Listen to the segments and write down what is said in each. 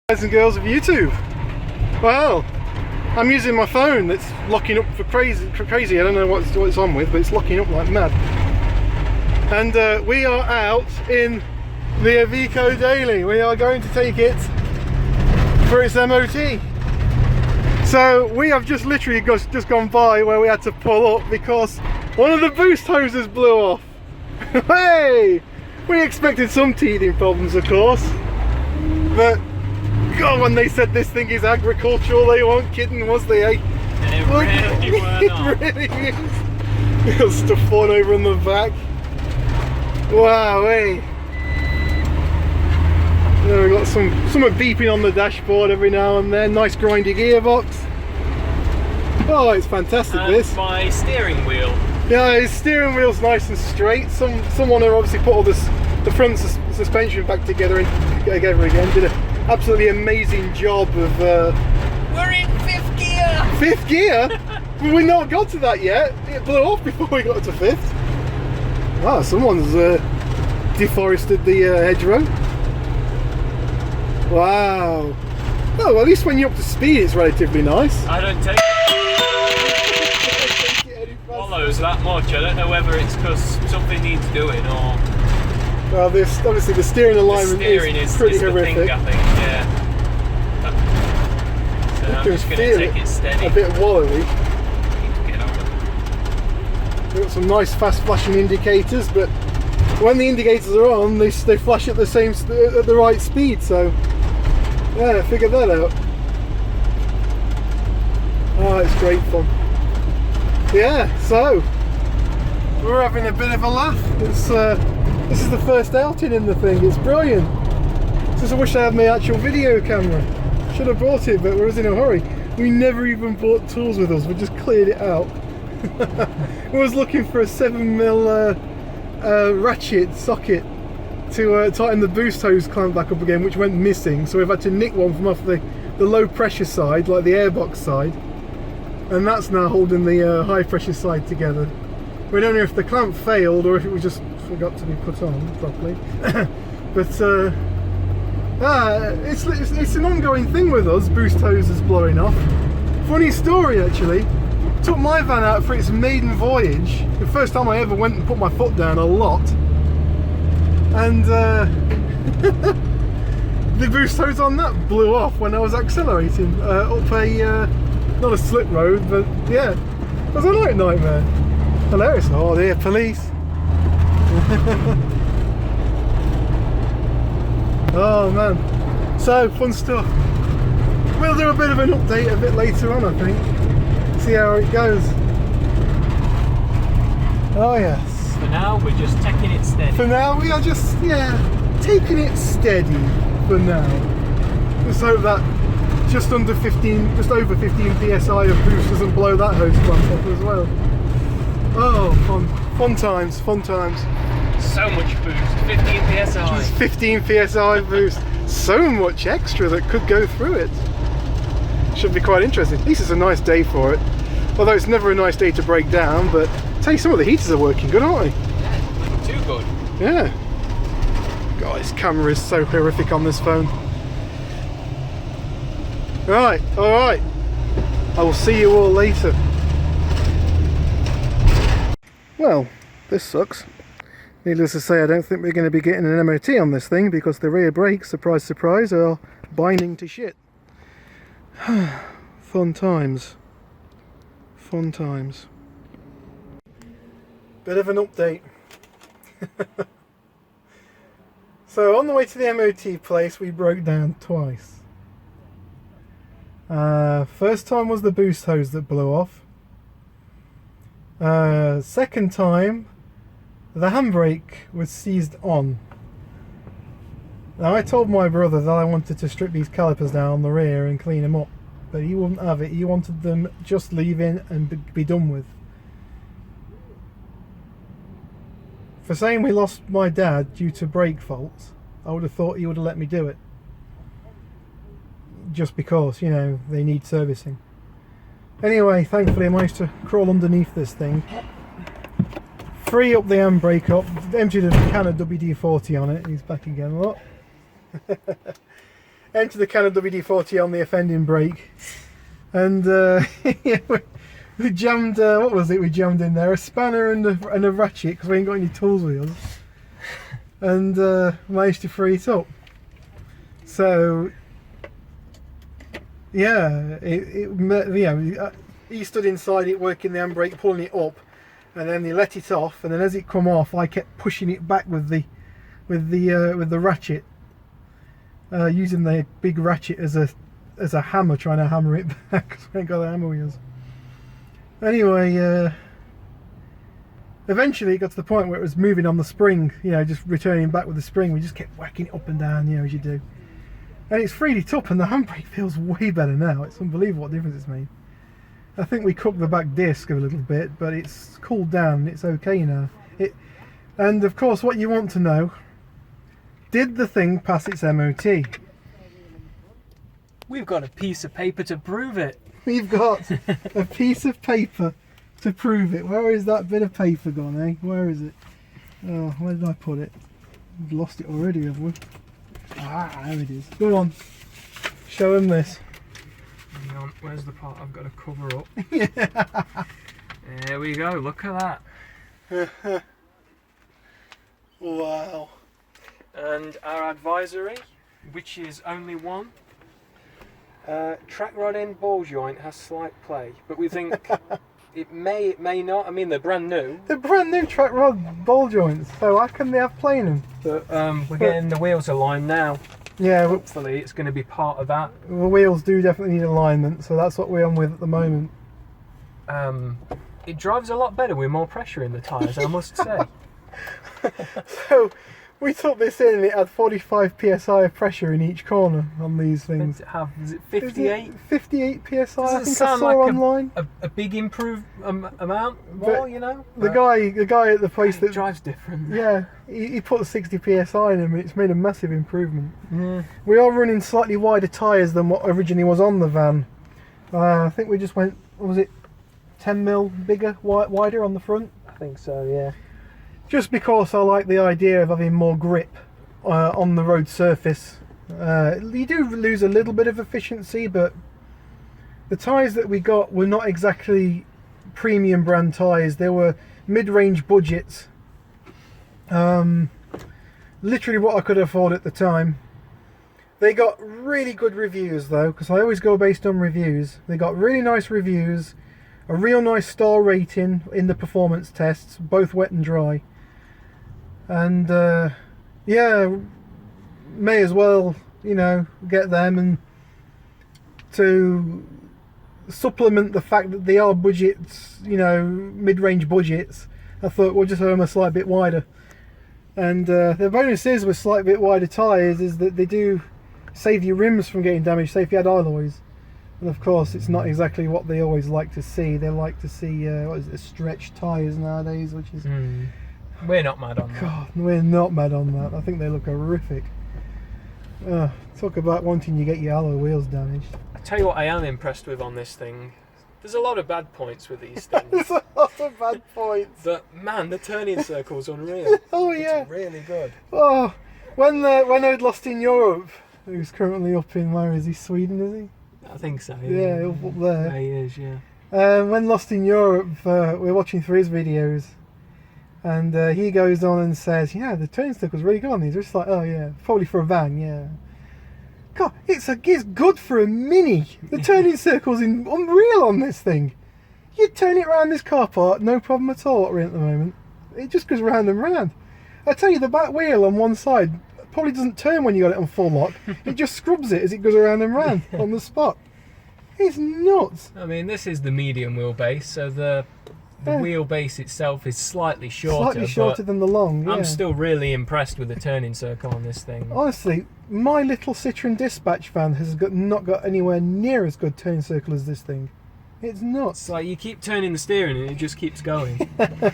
Guys and girls of YouTube. Well, I'm using my phone that's locking up for crazy. I don't know what it's on with, but it's locking up like mad. And we are out in the Iveco Daily. We are going to take it for its MOT. So we have just literally just gone by where we had to pull up because one of the boost hoses blew off. Hey! We expected some teething problems, of course, but God, when they said this thing is agricultural, they weren't kidding, was they, eh? And it really were not. It really is. Got stuff falling over on the back. Wow, eh? Yeah, we've got something beeping on the dashboard every now and then. Nice grindy gearbox. Oh, it's fantastic, and this. my steering wheel. Yeah, his steering wheel's nice and straight. Someone who obviously put all the front suspension back together again did an absolutely amazing job of. We're in 5th gear. 5th gear? Well, we've not got to that yet. It blew off before we got to 5th. Wow, someone's deforested the hedgerow. Wow. Oh, at least when you're up to speed, it's relatively nice. I don't take follows that much. I don't know whether it's because something needs doing or. Well, obviously the steering alignment is pretty horrific. The thing, I think, yeah. So I'm just going to take it steady. A bit wallowy. Get on. We've got some nice fast flashing indicators, but when the indicators are on, they flash at the right speed. So yeah, figure that out. Oh, it's great fun. Yeah, so we're having a bit of a laugh. This is the first outing in the thing. It's brilliant. Just I wish I had my actual video camera. Should have brought it, but we was in a hurry. We never even brought tools with us. We just cleared it out. We was looking for a 7mm ratchet socket to tighten the boost hose clamp back up again, which went missing. So we've had to nick one from off the low pressure side, like the airbox side, and that's now holding the high pressure side together. We don't know if the clamp failed or if it was just forgot to be put on properly. But it's an ongoing thing with us, boost hoses blowing off. Funny story actually, took my van out for its maiden voyage, the first time I ever went and put my foot down a lot, and the boost hose on that blew off when I was accelerating up a not a slip road, but yeah, it was a nightmare. Hilarious. Oh dear, police. Oh man, so fun stuff. We'll do a bit of an update a bit later on, I think, see how it goes. Oh yes. For now we're just taking it steady. For now we are just, yeah, taking it steady for now. Let's hope that just over 15 psi of boost doesn't blow that hose clamp off as well. Oh, fun times. So much boost, 15 psi. Just 15 psi boost. So much extra that could go through it. Should be quite interesting. At least it's a nice day for it. Although it's never a nice day to break down, but I tell you, some of the heaters are working good, aren't they? Yeah, not too good. Yeah. God, this camera is so horrific on this phone. Right, alright. I will see you all later. Well, this sucks. Needless to say, I don't think we're going to be getting an MOT on this thing because the rear brakes, surprise surprise, are binding to shit. Fun times. Fun times. Bit of an update. So on the way to the MOT place we broke down twice. First time was the boost hose that blew off. Second time, the handbrake was seized on. Now I told my brother that I wanted to strip these calipers down on the rear and clean them up, but he wouldn't have it. He wanted them just leaving and be done with. For saying we lost my dad due to brake faults, I would have thought he would have let me do it. Just because, you know, they need servicing. Anyway, thankfully I managed to crawl underneath this thing, free up the handbrake up, emptied a can of WD-40 on it, and he's back again, look. emptied the can of WD-40 on the offending brake, and yeah, we jammed, what was it we jammed in there? A spanner and a ratchet, because we ain't got any tools wheels, and managed to free it up. So yeah, he stood inside it working the handbrake, pulling it up, and then he let it off, and then as it come off I kept pushing it back with the ratchet, using the big ratchet as a hammer, trying to hammer it back because we ain't got the hammer wheels. Anyway, eventually it got to the point where it was moving on the spring, you know, just returning back with the spring. We just kept whacking it up and down, you know, as you do. And it's freed it up, and the handbrake feels way better now. It's unbelievable what difference it's made. I think we cooked the back disc a little bit, but it's cooled down. It's okay now. And of course, what you want to know: did the thing pass its MOT? We've got a piece of paper to prove it. We've got a piece of paper to prove it. Where is that bit of paper gone, eh? Where is it? Oh, where did I put it? We've lost it already, have we? Ah, there it is. Go on. Show him this. Hang on, where's the part I've got to cover up? Yeah. There we go, look at that. Wow. And our advisory, which is only one. Track rod end ball joint has slight play, but we think it may not. I mean, they're brand new. They're brand new track rod ball joints, so how can they have play in them? But we're getting the wheels aligned now. Yeah, Hopefully it's going to be part of that. the wheels do definitely need alignment, so that's what we're on with at the moment. It drives a lot better with more pressure in the tyres, I must say. So we took this in and it had 45 psi of pressure in each corner on these things. Is it 58? 58 psi, I Doesn't think I sound saw like online. a big improved amount more, But you know? The guy at the place It that drives different. yeah, he put 60 psi in them, and it's made a massive improvement. Yeah. We are running slightly wider tyres than what originally was on the van. I think we just went, what was it, 10mm bigger, wider on the front? I think so, yeah. Just because I like the idea of having more grip on the road surface. You do lose a little bit of efficiency, but the tyres that we got were not exactly premium brand tyres. They were mid-range budgets. Literally what I could afford at the time. They got really good reviews though, because I always go based on reviews. They got really nice reviews, a real nice star rating in the performance tests, both wet and dry. And yeah, may as well, you know, get them, and to supplement the fact that they are budgets, you know, mid-range budgets, I thought we'll just have them a slight bit wider. And the bonus is with slight bit wider tyres is that they do save your rims from getting damaged, say if you had alloys. And of course it's not exactly what they always like to see. They like to see what is it, stretched tyres nowadays, which is We're not mad on that. God, we're not mad on that. I think they look horrific. Talk about wanting to get your alloy wheels damaged. I tell you what I am impressed with on this thing. There's a lot of bad points with these things. There's a lot of bad points. But man, the turning circle's unreal. Oh yeah. It's really good. Oh, when I'd lost in Europe, who's currently up in, where is he, Sweden, is he? I think so. Yeah, up there. He is, yeah. When lost in Europe, we're watching through his videos, and he goes on and says, yeah, the turning circle's really good on these. We're just like, oh yeah, probably for a van, yeah. God, it's good for a Mini. The turning circle's unreal on this thing. You turn it around this car park, no problem at all at the moment. It just goes round and round. I tell you, the back wheel on one side probably doesn't turn when you got it on full lock. It just scrubs it as it goes around and round on the spot. It's nuts. I mean, this is the medium wheelbase, so the wheelbase itself is slightly shorter. Slightly shorter than the long, yeah. I'm still really impressed with the turning circle on this thing. Honestly, my little Citroen Dispatch van has not got anywhere near as good turning circle as this thing. It's nuts. It's like you keep turning the steering and it just keeps going.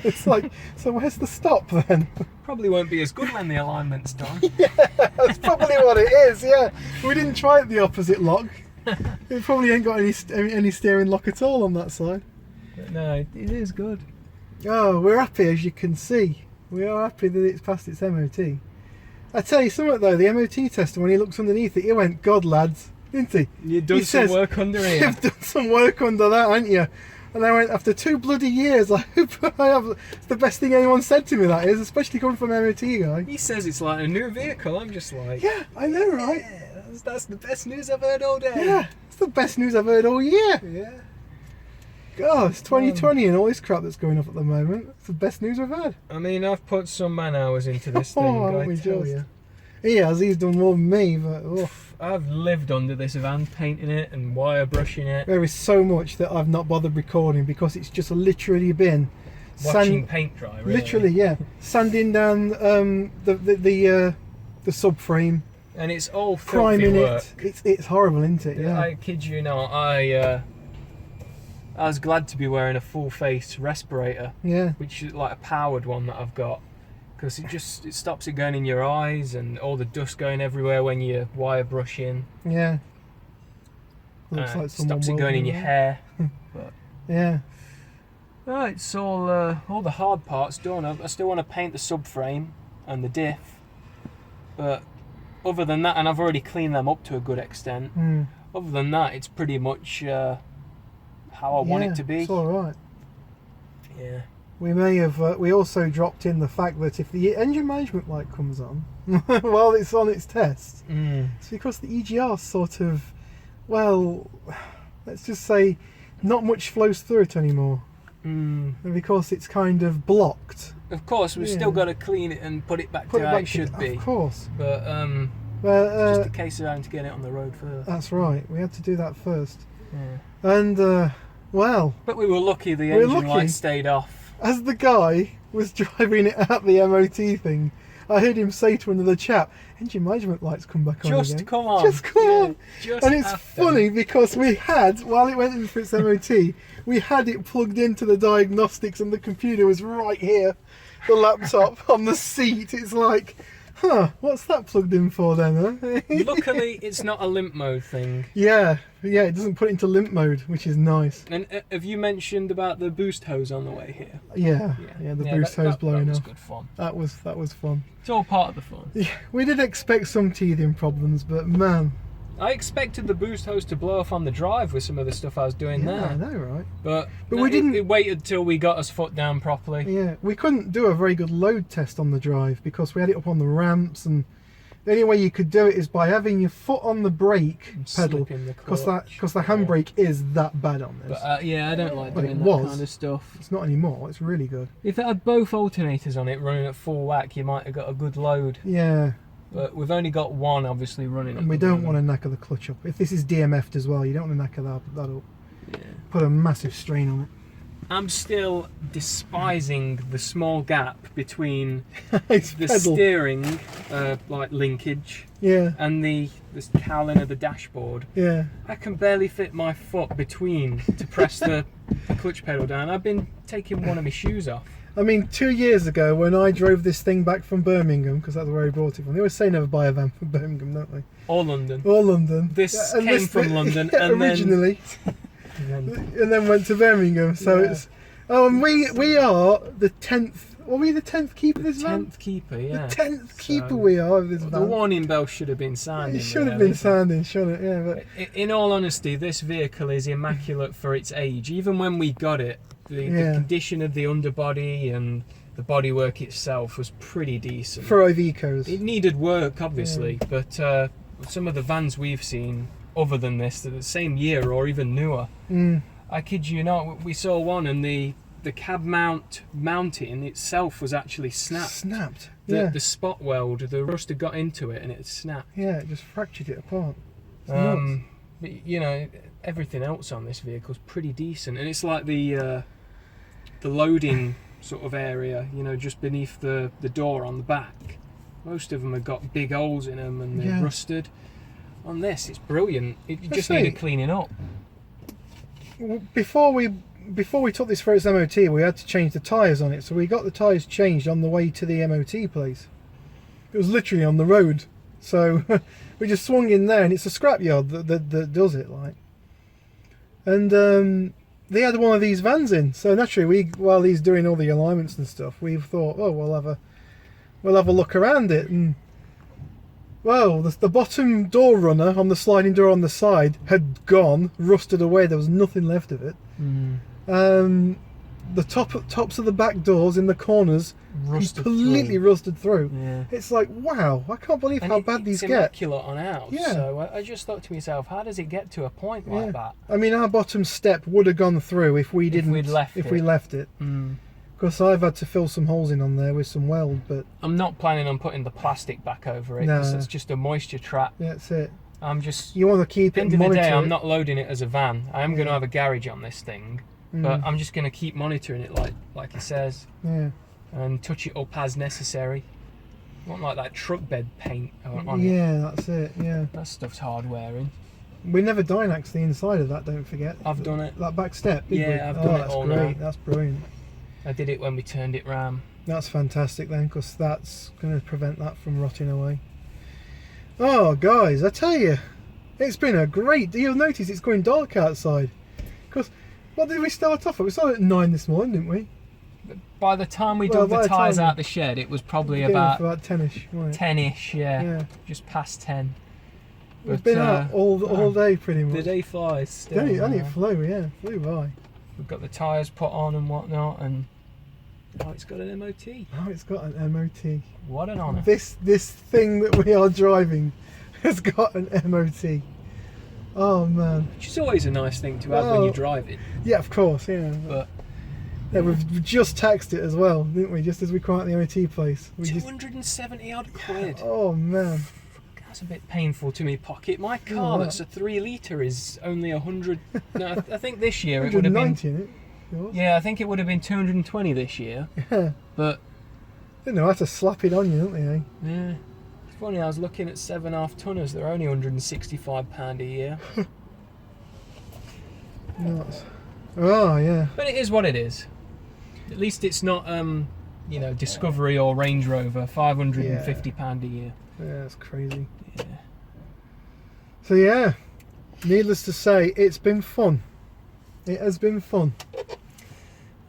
It's like, so where's the stop then? Probably won't be as good when the alignment's done. Yeah, that's probably what it is, yeah. We didn't try it the opposite lock. It probably ain't got any steering lock at all on that side. But no, it is good. Oh, we're happy, as you can see. We are happy that it's passed its MOT. I tell you something though, the MOT tester, when he looks underneath it, he went, God lads, didn't he? You've done some work under here. You've done some work under that, haven't you? And I went, after 2 bloody years, I hope I have. It's the best thing anyone said to me, that is, especially coming from an MOT guy. He says it's like a new vehicle. I'm just like, yeah, I know, right? Yeah, that's the best news I've heard all day. Yeah, it's the best news I've heard all year. Yeah. God, it's 2020 and all this crap that's going off at the moment. It's the best news we've had. I mean, I've put some man hours into this thing, I tell you. He has, he's done more than me, but oof. I've lived under this van, painting it and wire brushing it. There is so much that I've not bothered recording because it's just literally been watching paint dry. Really. Literally, yeah, sanding down the subframe, and it's all filthy priming work. It's horrible, isn't it? Yeah. I kid you not. I was glad to be wearing a full face respirator. Yeah. Which is like a powered one that I've got. Because it stops it going in your eyes and all the dust going everywhere when you're wire brushing. Yeah. Looks like stops it going in your hair. But yeah. Right, it's all the hard parts done. I still want to paint the subframe and the diff. But other than that, and I've already cleaned them up to a good extent. Other than that, it's pretty much how I want it to be. It's all right. Yeah. We may have. We also dropped in the fact that if the engine management light comes on while it's on its test, it's because the EGR sort of, well, let's just say, not much flows through it anymore. And because it's kind of blocked. Of course, we've still got to clean it and put it back to how it should be. Of course. But it's just a case of having to get it on the road first. That's right. We had to do that first. Yeah. And well. But we were lucky the engine light stayed off. As the guy was driving it at the MOT thing, I heard him say to another chap, engine management lights come back on again. Just come on. Just come on. Just and it's funny because we had, while it went in for its MOT, we had it plugged into the diagnostics and the computer was right here, the laptop on the seat. It's like, what's that plugged in for then, huh? Luckily, it's not a limp mode thing. Yeah, it doesn't put it into limp mode, which is nice. And have you mentioned about the boost hose on the way here? Yeah, the boost hose blowing off. That was off. good fun. That was fun. It's all part of the fun. Yeah, we did expect some teething problems, but man. I expected the boost hose to blow off on the drive with some of the stuff I was doing there. I know, right? But we didn't. It waited till we got us foot down properly. Yeah, we couldn't do a very good load test on the drive because we had it up on the ramps, and the only way you could do it is by having your foot on the brake pedal, because the handbrake is that bad on this. But I don't like doing that kind of stuff. It's not anymore. It's really good. If it had both alternators on it running at full whack, you might have got a good load. Yeah. But we've only got one obviously running. And we don't want to knacker the clutch up. If this is DMF'd as well, you don't want to knacker that up. Yeah. Put a massive strain on it. I'm still despising the small gap between the steering like linkage and the cowling of the dashboard. Yeah. I can barely fit my foot between to press the clutch pedal down. I've been taking one of my shoes off. I mean, 2 years ago when I drove this thing back from Birmingham, because that's where I brought it from. They always say never buy a van from Birmingham, don't they? Or London. Or London. This came from London and originally. And then went to Birmingham. So it's... Oh, and we are the 10th... Were we the 10th keeper of this van? 10th keeper, yeah. The 10th keeper we are of this van. The warning bell should have been sounding. It should have been sounding, shouldn't it? Yeah, but... In all honesty, this vehicle is immaculate for its age. Even when we got it, the condition of the underbody and the bodywork itself was pretty decent. For Ivecos. It needed work, obviously, but some of the vans we've seen, other than this, that are the same year or even newer, I kid you not, we saw one and the cab mounting itself was actually snapped. The spot weld, the rust had got into it and it snapped. Yeah, it just fractured it apart. But, you know, everything else on this vehicle is pretty decent, and it's like the loading sort of area, you know, just beneath the door on the back. Most of them have got big holes in them and they're rusted. On this, it's brilliant. You just need cleaning up. Before we took this for its MOT, we had to change the tyres on it, so we got the tyres changed on the way to the MOT place. It was literally on the road, so we just swung in there, and it's a scrapyard that does it, like. And they had one of these vans in, so naturally, while he's doing all the alignments and stuff, we thought, oh, we'll have a look around it, and Well, the bottom door runner on the sliding door on the side had gone, rusted away. There was nothing left of it. The tops of the back doors in the corners completely rusted through. Yeah. It's like, wow, I can't believe how bad these get. It's immaculate on ours. Yeah. So I just thought to myself, how does it get to a point like that? I mean, our bottom step would have gone through if we didn't. If we left it. Because I've had to fill some holes in on there with some weld, but I'm not planning on putting the plastic back over it because it's just a moisture trap. Yeah, that's it. I'm just. You want to keep it. At the end of the day, I'm not loading it as a van. I am going to have a garage on this thing, but I'm just going to keep monitoring it like he says. Yeah. And touch it up as necessary. Not like that truck bed paint on it. Yeah, that's it. Yeah. That stuff's hard wearing. We never Dynaxed the inside of that. Don't forget. I've done it. That back step. Yeah, I've done it all great. now. That's brilliant. I did it when we turned it round. That's fantastic then, because that's going to prevent that from rotting away. Oh, guys, I tell you, it's been a great. You'll notice it's going dark outside. Because what did we start off at? We started at 9 this morning, didn't we? By the time we dug the tyres out the shed, it was probably about 10ish. Right. 10ish, yeah. Just past 10. We've been out all day pretty much. The day flies still. Only it flew by. We've got the tyres put on and whatnot, and oh, it's got an MOT. Oh, it's got an MOT. What an honour. This thing that we are driving has got an MOT. Oh man. Which is always a nice thing to have when you're driving. Yeah, of course, yeah. But yeah, we've just taxed it as well, didn't we? Just as we come out the MOT place. 270 odd quid. Oh man. That's a bit painful to me pocket. My car that's a 3 litre is only 100. No, I think this year it would have been. In it. Yours? Yeah, I think it would have been 220 this year. Yeah. But they know how to slap it on you, don't they? Eh? Yeah. It's funny. I was looking at 7.5 tonners. They're only £165 a year. Nuts. Oh yeah. But it is what it is. At least it's not, you know, Discovery or Range Rover. £550 a year. Yeah, that's crazy. Yeah. So yeah, needless to say, it's been fun. It has been fun.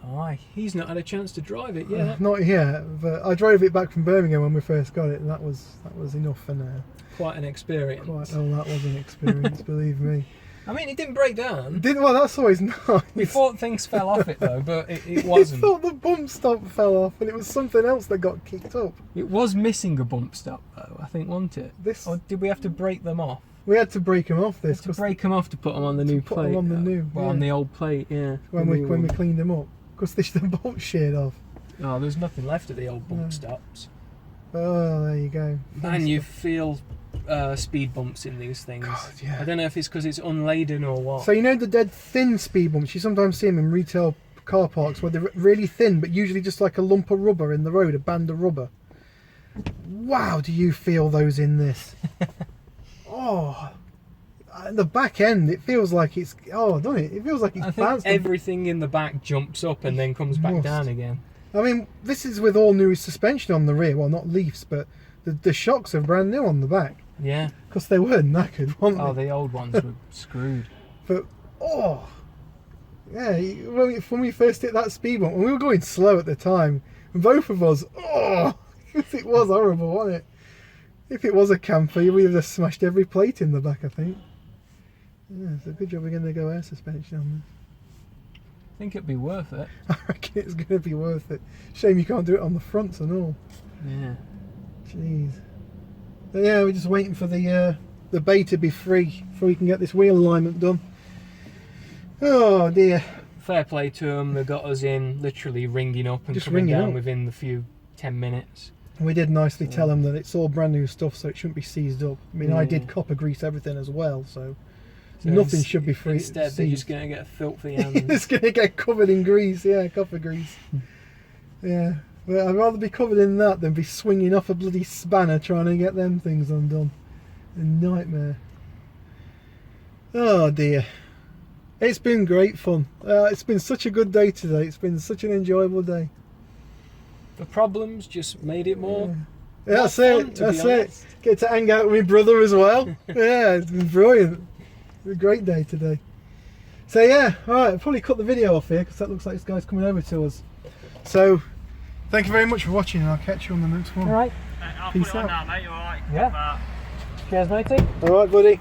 Aye, he's not had a chance to drive it yet. Not yet, but I drove it back from Birmingham when we first got it, and that was enough for now. Quite an experience. That was an experience, believe me. I mean, it didn't break down. Well, that's always nice. We thought things fell off it though, but it wasn't. We thought the bump stop fell off, and it was something else that got kicked up. It was missing a bump stop though, I think, wasn't it? Or did we have to break them off? We had to break them off. To break them off to put them on the new plate. Put them on the new. On the old plate, yeah. When we cleaned them up, because the bolt sheared off. Oh, there's nothing left of the old bump stops. Oh, there you go. Man, you feel speed bumps in these things. God, yeah. I don't know if it's because it's unladen or what. So you know the dead thin speed bumps, you sometimes see them in retail car parks where they're really thin, but usually just like a lump of rubber in the road, a band of rubber. Wow, do you feel those in this? Oh, the back end, it feels like it's, don't it? It feels like it's bounced. Everything in the back jumps up and then comes back down again. I mean, this is with all new suspension on the rear. Well, not leafs, but the shocks are brand new on the back. Yeah. Because they were knackered, weren't they? Oh, the old ones were screwed. But, yeah, when we first hit that speed bump, and we were going slow at the time, and both of us, it was horrible, wasn't it? If it was a camper, we would have smashed every plate in the back, I think. Yeah, it's a good job we're going to go air suspension on this. I think it'd be worth it. I reckon it's going to be worth it. Shame you can't do it on the fronts and all. Yeah. Jeez. But yeah, we're just waiting for the bay to be free before we can get this wheel alignment done. Oh dear. Fair play to them. They got us in, literally ringing up and just coming down within the few 10 minutes. We did nicely tell them that it's all brand new stuff, so it shouldn't be seized up. I mean, I did copper grease everything as well, so nothing should be free. Instead, they're just going to get a filthy hand. It's going to get covered in grease, copper grease. Yeah, but I'd rather be covered in that than be swinging off a bloody spanner trying to get them things undone. A nightmare. Oh dear. It's been great fun. It's been such a good day today. It's been such an enjoyable day. The problems just made it more. Yeah, that's it. That's it. Get to hang out with my brother as well. Yeah, it's been brilliant. It's a great day today. So yeah, all right. I'll probably cut the video off here because that looks like this guy's coming over to us. So, thank you very much for watching, and I'll catch you on the next one. All right. Peace out. Now, mate. You all right? Yeah. Cheers, matey. All right, buddy.